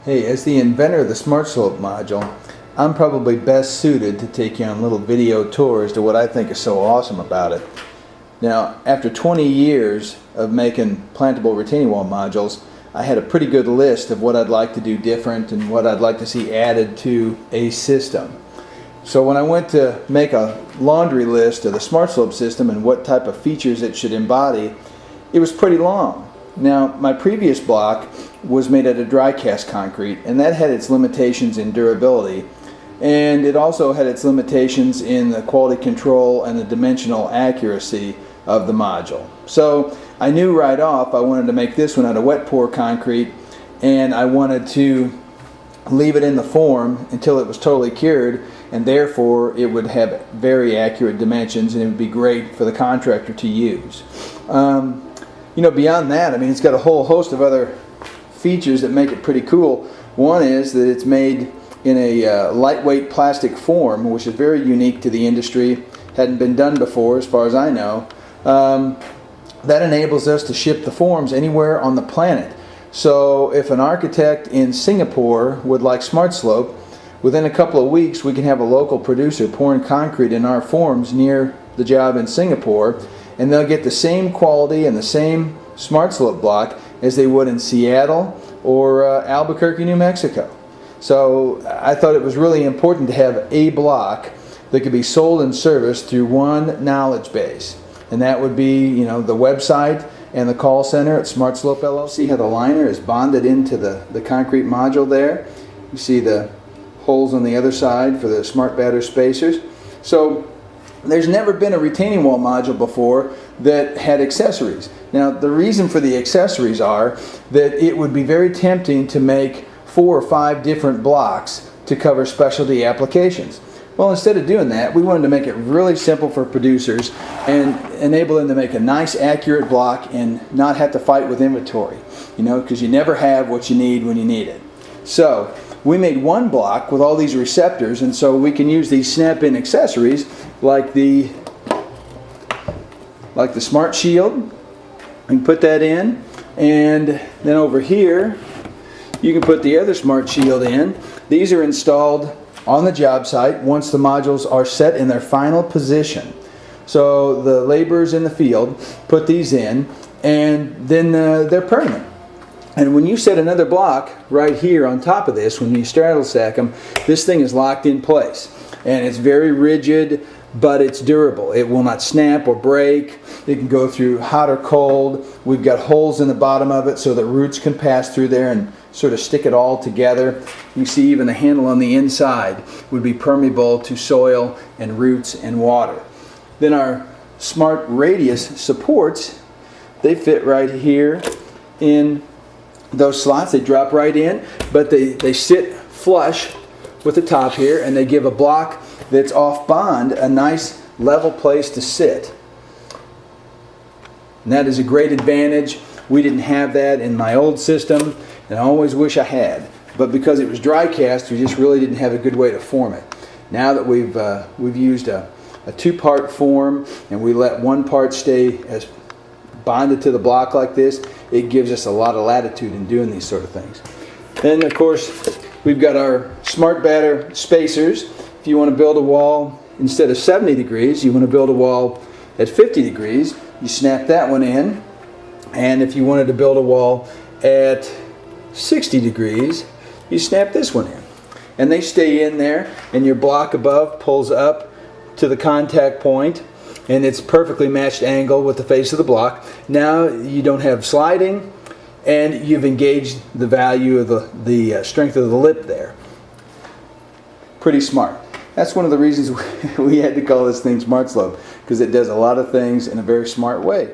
Hey, as the inventor of the SmartSlope module, I'm probably best suited to take you on little video tours to what I think is so awesome about it. Now, after 20 years of making plantable retaining wall modules, I had a pretty good list of what I'd like to do different and what I'd like to see added to a system. So when I went to make a laundry list of the SmartSlope system and what type of features it should embody, it was pretty long. Now, my previous block was made out of dry cast concrete, and that had its limitations in durability, and it also had its limitations in the quality control and the dimensional accuracy of the module. So I knew right off I wanted to make this one out of wet pour concrete, and I wanted to leave it in the form until it was totally cured, and therefore it would have very accurate dimensions and it would be great for the contractor to use. Beyond that, it's got a whole host of other features that make it pretty cool. One is that it's made in a lightweight plastic form, which is very unique to the industry. Hadn't been done before as far as I know. That enables us to ship the forms anywhere on the planet. So if an architect in Singapore would like SmartSlope, within a couple of weeks we can have a local producer pouring concrete in our forms near the job in Singapore, and they'll get the same quality and the same SmartSlope block as they would in Seattle or Albuquerque, New Mexico. So I thought it was really important to have a block that could be sold and serviced through one knowledge base, and that would be the website and the call center at SmartSlope LLC. See how the liner is bonded into the concrete module there. You see the holes on the other side for the smart batter spacers. So there's never been a retaining wall module before that had accessories. Now, the reason for the accessories are that it would be very tempting to make 4 or 5 different blocks to cover specialty applications. Well, instead of doing that, we wanted to make it really simple for producers and enable them to make a nice, accurate block and not have to fight with inventory, because you never have what you need when you need it. So we made one block with all these receptors, and so we can use these snap-in accessories like the Smart Shield. We can put that in, and then over here you can put the other Smart Shield in. These are installed on the job site once the modules are set in their final position. So the laborers in the field put these in, and then they're permanent. And when you set another block right here on top of this, when you straddle stack them, this thing is locked in place. And it's very rigid, but it's durable. It will not snap or break. It can go through hot or cold. We've got holes in the bottom of it so that roots can pass through there and sort of stick it all together. You see even the handle on the inside would be permeable to soil and roots and water. Then our Smart Radius supports, they fit right here in those slots. They drop right in, but they sit flush with the top here, and they give a block that's off bond a nice level place to sit. And that is a great advantage. We didn't have that in my old system, and I always wish I had. But because it was dry cast, we just really didn't have a good way to form it. Now that we've used a 2-part form, and we let one part stay as bonded to the block like this, it gives us a lot of latitude in doing these sort of things. Then, of course, we've got our smart batter spacers. If you want to build a wall instead of 70 degrees, you want to build a wall at 50 degrees, you snap that one in. And if you wanted to build a wall at 60 degrees, you snap this one in. And they stay in there, and your block above pulls up to the contact point, and it's perfectly matched angle with the face of the block. Now you don't have sliding, and you've engaged the value of the strength of the lip there. Pretty smart. That's one of the reasons we had to call this thing SmartSlope, because it does a lot of things in a very smart way.